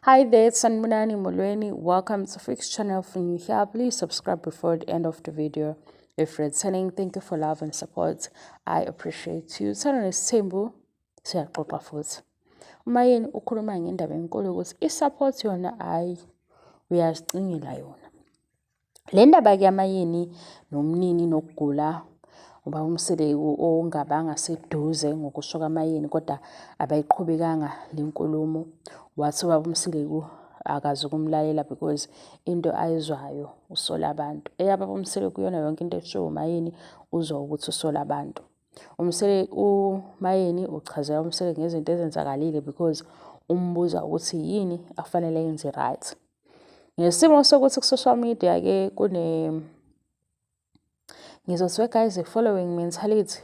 Hi there, it's Sanmunani Mulweni. Welcome to Fix channel. If you're here, please subscribe before the end of the video. If returning, thank you for love and support. I appreciate you. Sana nesimbu siyaxoxa futhi. Uma yini ukhuluma ngendaba enkulu ukuthi i-support yona ayi uyazicingela yona. Le ndaba ke yamayini nomnini nokugula uba umseleku ongabanga seduze ngokusho kamayini kodwa abayiqhubekanga le nkulumo. Wathi ubaba umseleku akazukumlalela because into ayizwayo usola abantu. Eyababa umseleku yona yonke into eshiwo umayini uzwa ukuthi usola abantu. Umayini uchazela umseleku ngezinto ezenzakalile because umbuza ukuthi yini afanele yenze right. Ngesimo sokuthi ku-social media ke ngizothi guys following mentality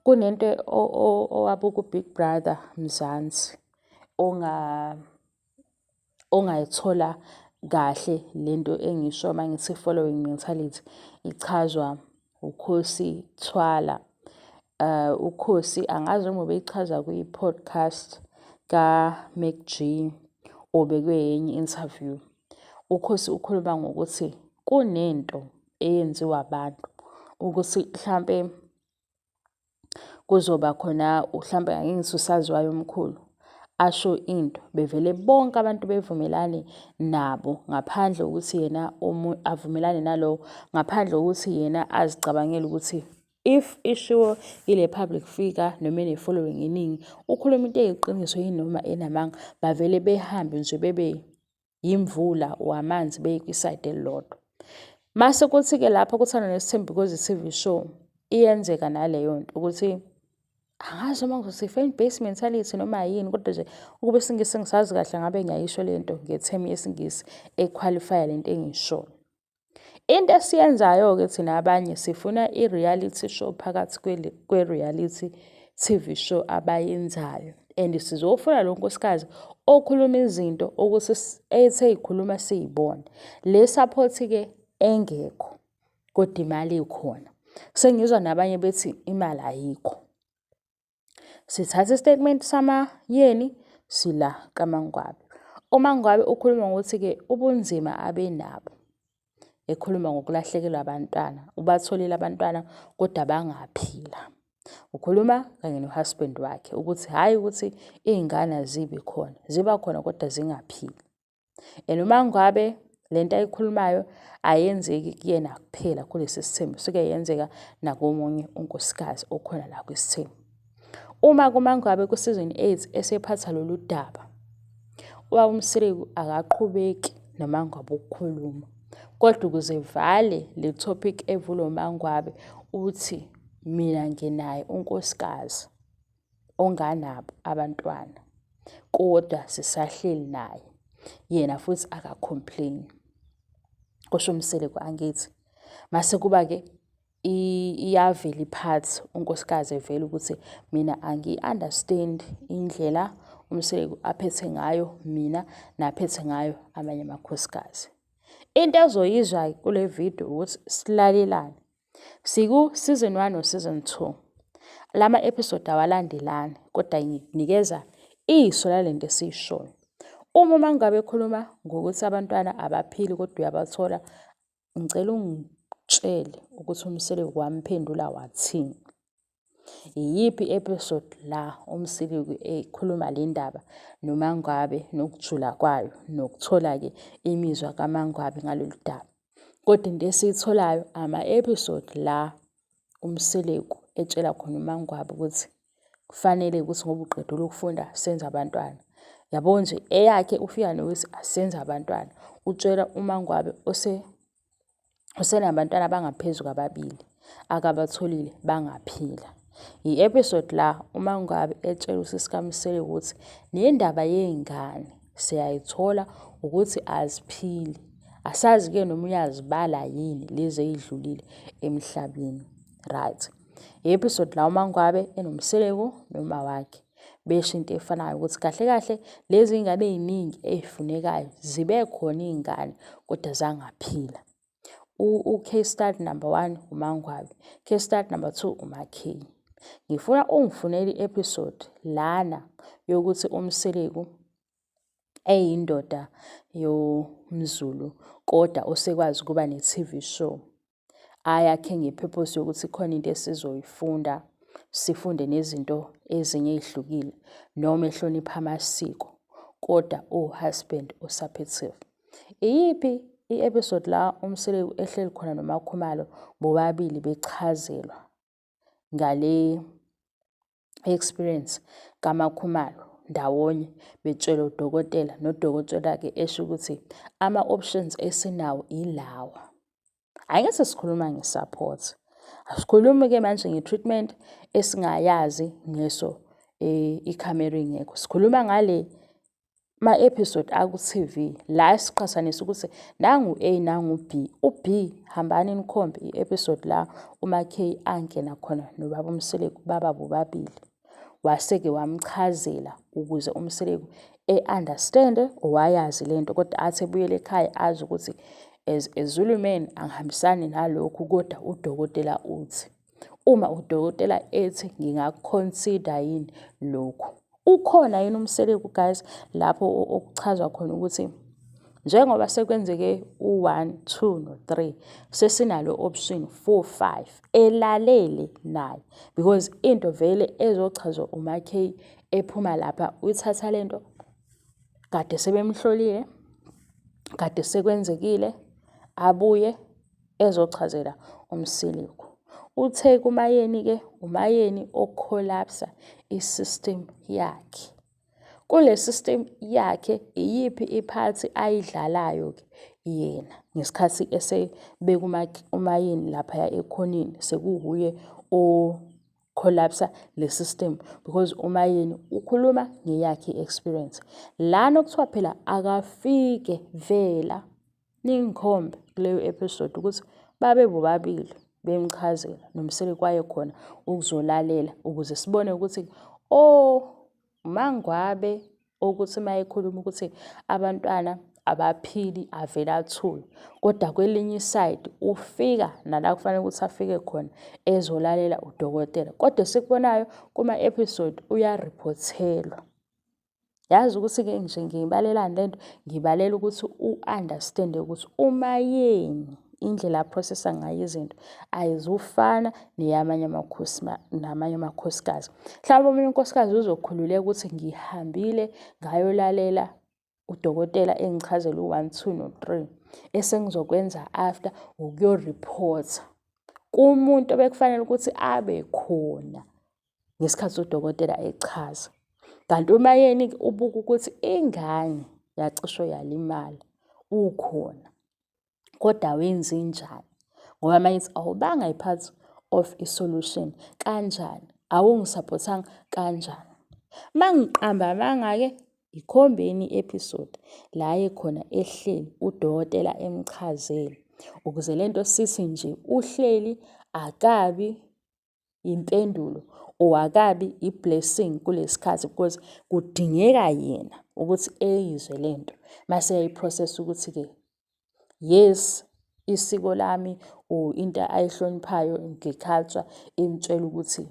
kunento owabuka uBig Brother Mzansi ongayithola kahle lento engisho mangithi following mentality ichazwa uKhosi Thwala. uKhosi angazi noma beyichaza kwi-podcast ka-Mac G obekwenye interview. uKhosi ukhuluma ngokuthi kunento eyenziwa abantu ukuthi mhlambe kuzoba khona mhlambe angithi usaziwayo omkhulu asho into bevele bonke abantu bevumelane nabo ngaphandle ukuthi yena avumelane nalo ngaphandle ukuthi yena azicabangela ukuthi if ishiwo ile public figure noma ene following eningi ukhuluma into eyiqiniso yini noma enamanga bavele behambe nje bebe yimvula wamanzi beyikwiside elilodwa. Mase kuthi ke lapha kuthana nesithembu because i-TV show iyenzeka naleyo nto ukuthi angazi noma ngizothi fan base mentality noma yini kodwa nje ukube isingisi ngisazi kahle ngabe ngiyayisho lento ngethemi yesingisi equalify lento engisho. Into esiyenzayo ke thina abanye sifuna i-reality show phakathi kwe-reality TV show abayenzayo and sizofuna lo nkosikazi okhuluma izinto ukuthi ethe ikhuluma siyibona. Le support ke engekho kodwa imali ikhona. Sengizwa nabanye bethi imali ayikho. Sithatha istatement samayeni sila kaMangwabi. uMangwabi ukhuluma ngokuthi ke ubunzima abenabo ekhuluma ngokulahlekelwa abantwana ubatholile abantwana kodwa bangaphila. Ukhuluma kanye nohusband wakhe ukuthi hayi ukuthi izingane azibi khona ziba khona kodwa zingaphili. uMangwabi lento ayikhulumayo ayenzeki kuyena kuphela kulesi sithembu suke yenzeka nakomunye unkosikazi okhona la kwisithembu. Uma kuMangwabi ku-season 8 esephatha lolu daba ubaba umseleku akaqhubeki noMangwabi ukukhuluma kodwa ukuze vale le topic evulwa uMangwabi uthi mina nginaye unkosikazi onganabo abantwana kodwa sisahleli naye yena futhi akacomplain. Kusho umseleku angithi mase kuba ke iyavela iphathi unkosikazi evela ukuthi mina angi-understand indlela umseleku aphethe ngayo mina naphethe ngayo amanye amakhosikazi. Into ezoyizwa kule video ukuthi silalelane siku-season 1 no-season 2 lama episode awalandelani kodwa nginikeza iso lalento esiyishoyo. Uma uMangwabi ekhuluma ngokuthi abantwana abaphili kodwa uyabathola ngicela ungitshele ukuthi umseleku wamphendula wathini. Iyiphi episode la umseleku ekhuluma le ndaba noMangwabi nokujula kwayo nokuthola ke imizwa kaMangwabi ngalolu daba. Kodwa into esiyitholayo ama-episode la umseleku etshela khona uMangwabi ukuthi kufanele ukuthi ngoba uqedile ukufunda senze abantwana. Yabo nje eyakhe ufika nokuthi asenze abantwana utshela uMangwabi osenabantwana abangaphezu kwababili akabatholile bangaphila. I-episode la uMangwabi etshela usisi kaMseleku ukuthi nendaba yezingane siyayithola ukuthi aziphili. Asazi ke noma uyazibala yini lezi ezidlulile emhlabeni. Right. I-episode la uMangwabi enomseleku noma wakhe besho into efanayo ukuthi kahle kahle lezi ngane eziningi ezifunekayo zibe khona izingane kodwa zangaphila. Case study number 1 uMangwabi, case study number 2 uMakhei. Ngifuna ungifunele i-episode lana yokuthi umseleku eyindoda yomZulu kodwa osekwazi ukuba ne-TV show. Ayakhe ngepurpose yokuthi khona into esizoyifunda, sifunde nezinto ezinye ey'hlukile noma ehlonipha amasiko, kodwa uwuhusband osupportive. Iyiphi i-episode la uMseleku ehleli khona noMakhumalo bobabili bechazelwa ngale experience kaMakhumalo ndawonye betshela udokotela, nodokotela-ke esho ukuthi ama-options esinawo ilawa. Angeke sikhuluma nge-support, asikhulumi-ke manje nge-treatment esingayazi ngeso ikhamera ingekho. Sikhuluma ngale ma-episode aku-TV la esiqhathanisa ukuthi nangu A nangu B. U-B hambani nikhombe i-episode la uMaKay angena khona nobaba uMseleku baba bobabili. Wase-ke wamchazela ukuze uMseleku e-understand-e owayazi lento kodwa athi ebuyele ekhaya azi ukuthi as a Zulu man angihambisani nalokhu kodwa udokotela uthi. Uma udokotela ethi ngingakuconsider yini lokhu. Ukhona yini uMseleku guys lapho okuchazwa khona ukuthi njengoba sekwenzeke u-1, 2 no-3 sesinalo option 4, 5 elalele naye because into vele ezochazwa uMaKay ephuma lapha uyithatha lento kade sebemhlolile, kade sekwenzekile, abuye ezochazela uMseleku. Uthe kuMayeni-ke uMayeni ocollapse i-system yakhe. Kule system yakhe iyiphi iphathi ayidlalayo-ke yena ngesikhathi esebeka uMayeni laphaya ekhoneni sekuwuye o-collapse le system because uMayeni ukhuluma ngeyakhe experience. Lana okuthiwa phela akafike vela ningikhombe kuleyo episode ukuthi babe bobabili bemchazela noMseleku wayekhona ukuzolalela ukuze sibone ukuthi uMangwabe ukuthi mayekhuluma ukuthi abantwana abaphili avela athule kodwa kwelinye iside ufika nala kufanele ukuthi afike khona ezolalela udokotela kodwa sikubonayo kuma-episode uyariphothelwa. Yazi ukuthi-ke nje ngiyibalelani lento, ngibalela ukuthi u-understand ukuthi uMayeni indlela aphosesa ngayo izinto ayizufana neyamanye amakhosikazi. Mhlawumbe omunye unkosikazi uzokhululeka ukuthi ngihambile ngayolalela udokotela engichazela u-1, 2 no-3 esengizokwenza after ukuyoripotha kumuntu obekufanele ukuthi abe khona ngesikhathi udokotela echaza. Kanti uMayeni ubuka ukuthi ingane yacishwe yalimala ukhona kodwa wenze njani ngoba manje ithi awubanga i-part of i-solution kanjani, awungisupportanga kanjani. Mangiqamba manga-ke ikhombeni i-episode la ekhona ehleli udokotela emchazela ukuze lento sithi nje uhleli akabi impendulo owakabi i-blessing kulesikhathi because kudingeka yena ukuthi eyizwe lento mase yayiprocess ukuthi-ke yes isiko lami or into ayihloniphayo nge-culture imtshela ukuthi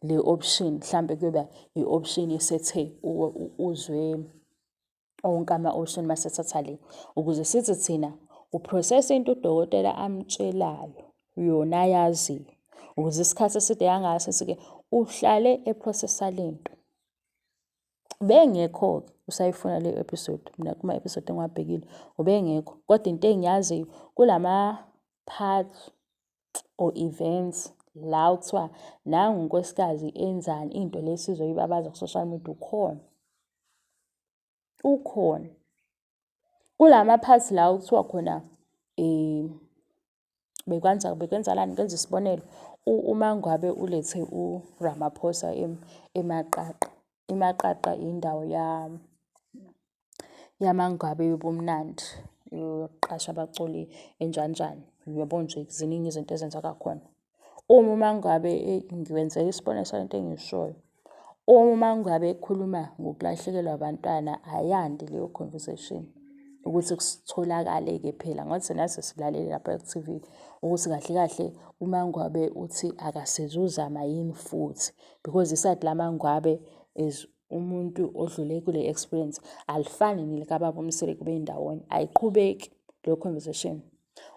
le option mhlambe kuyoba i-option esethe uzwe onke ama-option masethatha le ukuze sithi thina uprocess into udokotela amtshelayo yona ayaziyo ukuze isikhathi eside yangasese-ke uhlale eprocessa lento. Bengekho usayifuna le episode mina kuma-episode engiwabhekile ubengekho kodwa into engiyaziyo kulama-parts or events la kuthiwa nangu unkosikazi enzani into lesizoyibabaza ku-social media ukhona kulama-parts la kuthiwa khona bekwenzalani ngenza isibonelo uMangwabe ulethe uRamaphosa eMaqaqa. iMaqaqa indawo yaMangwabe yobumnandi yokuqasha abaculi enjanjani uyabo nje ziningi izinto ezenzeka khona. Uma uMangwabe ngiwenzela isibonelo salento engishoyo uma uMangwabe ekhuluma ngokulahlekelwa abantwana ayande leyo conversation ukuthi kusitholakale-ke phela ngathi nathi silalele lapha ku-TV ukuthi kahle kahle uMangwabe uthi akasezuzama yini futhi because isathi la Mangwabe is umuntu odlule kule experience alifani nelikababa uMseleku bendawonye, ayiqhubeki leyo conversation.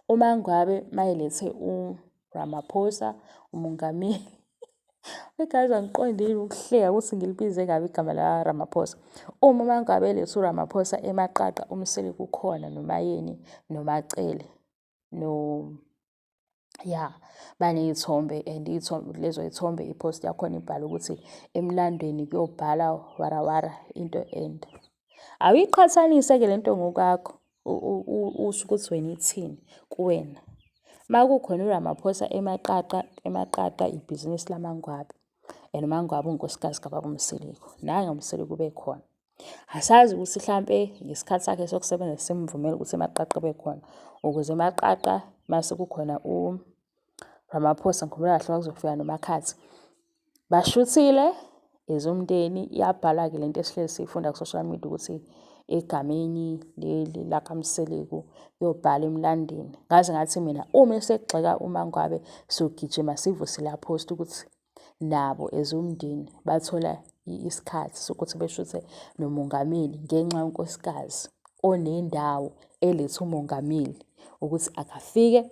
Uma ngabe mayelethe uRamaphosa, umongameli, igazi angiqondile ukuhleka ukuthi ngilibize kabi igama la Ramaphosa. Uma ngabe elethe uRamaphosa emaqaqa uMseleku ukhona noMayeni noMacele baney'thombe and lezo y'thombe ipost yakhona ibhala ukuthi emlandweni kuyobhala warawara into ende. Awuyiqhathanise-ke le nto ngokakho usho ukuthi wena ithini kuwena. Uma kukhona uRamaphosa emaqaqa ibhizinisi lamangwabe and uMangwabe unkosikazi kababa uMseleku, nange uMseleku ube khona. Asazi ukuthi mhlampe ngesikhathi sakhe sokusebenza simvumela ukuthi emaqaqa ebe khona ukuze emaqaqa mase kukhona uRamaphosa ngikhumbula kahle kwakuzofika noMakhathi. Bashuthile ezomndeni yabhalwa-ke lento esihlezi siyifunda ku-social media ukuthi egameni leli lakaMseleku yobhala emlandweni. Ngaze ngathi mina uma sekugxeka uMangwabe sogijima sivuse la post ukuthi nabo ezomndeni bathola isikhathi sokuthi beshuthe nomongameli ngenxa yonkosikazi onendawo elethe umongameli ukuthi akafike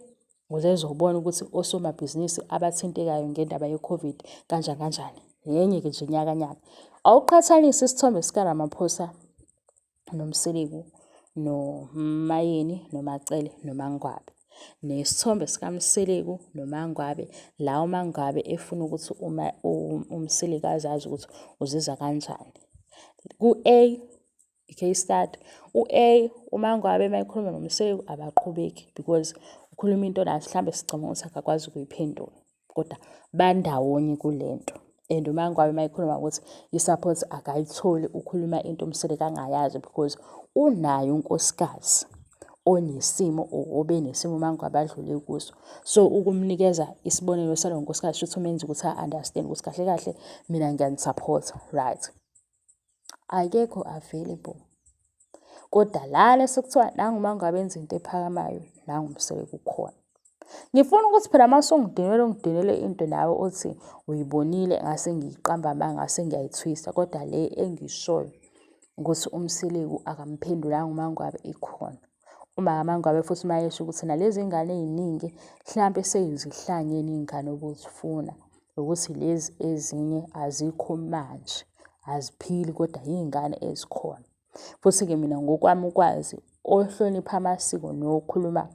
ukuze ezobona ukuthi osomabhizinisi abathintekayo ngendaba ye-COVID kanjani. Yenye-ke nje nyaka. Awuqhathanise isithombe sikaRamaphosa noMseleku noMayeni noMacele noMangwabe nesithombe sikaMseleku noMangwabe, la uMangwabe efuna ukuthi uMseleku azazi ukuthi uzizwa kanjani. Ku-A i-case study, u-A uMangwabe uma ekhuluma noMseleku abaqhubeki because ukhuluma into nathi mhlambe sicabanga ukuthi akakwazi ukuyiphendula, kodwa bandawonye kulento. And uMangwabe uma ekhuluma ukuthi i-support akayitholi, ukhuluma into uMseleku angayazi because unayo unkosikazi onesimo obenesimo uMangwabe adlule kuso. So ukumnikeza isibonelo salo nkosikazi shothi umenza ukuthi a-understand ukuthi kahle kahle mina ngiyanisupport, right? Akekho available. Kodwa lana sekuthiwa nanguMangwabe enza into ephakamayo, nanguMseleku ukhona. Ngifuna ukuthi phela mase ungidinele into nawe othi uyibonile ngase ngiyiqamba amanga ngase ngiyayithwista, kodwa le engishoyo ukuthi uMseleku akamphendulanga uMangwabe ikhona. Uma uMangwabe futhi mayesho ukuthi nalezi ngane eziningi mhlambe seyizihlangene izingane obuzifuna ukuthi lezi ezinye azikho manje, aziphili kodwa izingane ezikhona. Futhi-ke mina ngokwami ukwazi ohlonipha amasiko nokhuluma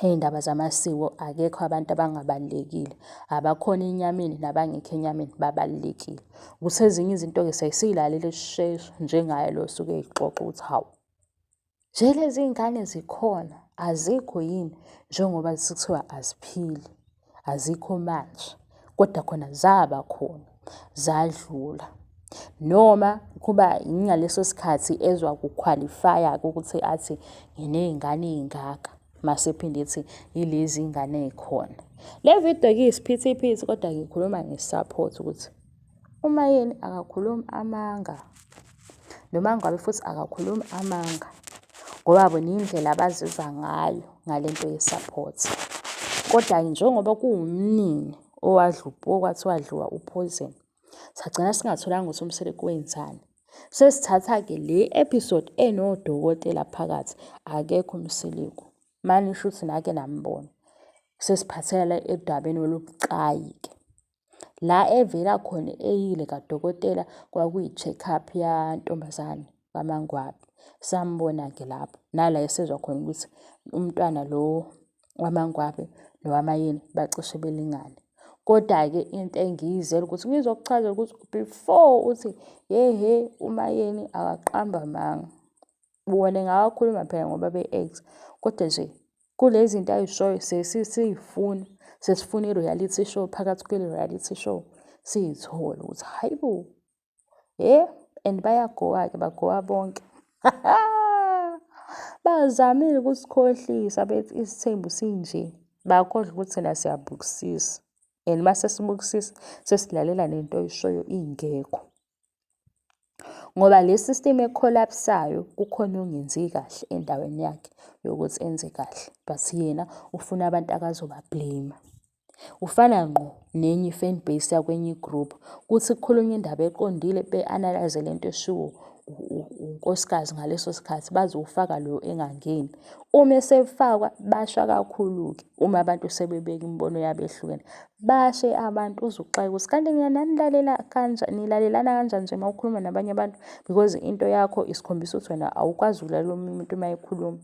iy'ndaba zamasiko akekho abantu abangabalulekile. Abakhona enyameni nabangekho enyameni babalulekile. Ukuthi ezinye izinto-ke siyayisilalela esisheshe njengaye lo osuke eyixoxa ukuthi hawu, nje lezi ngane zikhona azikho yini njengoba sekuthiwa aziphili, azikho manje, kodwa khona zaba khona, zadlula. Noma kuba ngaleso sikhathi ezwa kukhwalifaya-ke ukuthi athi nginey'ngane ey'ngaka mase phinde ethi yilezi ngane ey'khona. Le video-ke iyisiphithiphithi kodwa ngikhuluma nge-support ukuthi uMayeni akakhulumi amanga noMangwabe futhi akakhulumi amanga ngoba bona indlela abazizwa ngayo ngalento ye-support. Kodwa njengoba kuwumnini okwathi wadliwa uphoyizeni, sagcina singatholanga ukuthi uMseleku wenzani. Sesithatha-ke le episode enodokotela phakathi, akekho uMseleku. Manisho ukuthi nake nambona. Sesiphathela edabeni olubucayi-ke. La evela khona eyile kadokotela kwakuyi-check-up yantombazane kaMangwabe. Sambona-ke lapho. Nala esezwa khona ukuthi umntwana lo waMangwabe nowaMayeni bacishe belingane. Kodwa-ke into engiyizela ukuthi ngizokuchazela ukuthi before uthi he uMayeni akaqamba amanga. Wona ngakakhuluma phela ngoba be-ex. Kodwa nje kulezi zinto ayishoyo sesifuna i-reality show phakathi kwele-reality show siyithole ukuthi hayibo. And bayagowa-ke bagowa bonke. Bazamile ukusikhohlisa bethi isithembu sinje. Bakhohlwa ukuthi thina siyabukisisa. And mase sibukisisa sesilalela nento oyishoyo ingekho. Ngoba le system ecollapse-ayo kukhona ongenzi kahle endaweni yakhe yokuthi enze kahle. But yena ufuna abantu akazoba blame. Ufana ngqo nenye i-fan base yakwenye i-group. Kuthi kukhulunywa indaba eqondile be-analyze lento eshiwo unkosikazi ngaleso sikhathi, bazowufaka lo engangeni. Uma esefakwa basha kakhulu-ke uma abantu sebebeka imibono yabo ehlukene. Bashe abantu uze uxake ukuthi kanti mina nanilalela kanjani, nilalelana kanjani nje uma ukhuluma nabanye abantu because into yakho isikhombisa ukuthi wena awukwazi ukulalela omunye umuntu uma ekhuluma.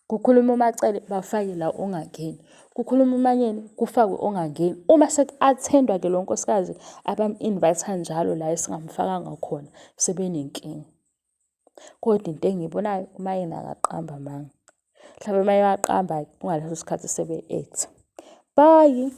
Kukhuluma umacele bafake la ongangeni, kukhuluma umanyeni kufakwe ongangeni. Uma sek-attend-wa-ke lo nkosikazi abam-invite-a njalo la esingamfakanga khona, sebenenkinga. Kodwa into engiyibonayo umayini akaqamba amanga. Mhlawumbe uma ewaqamba kungaleso sikhathi sebe-act-a. Bye.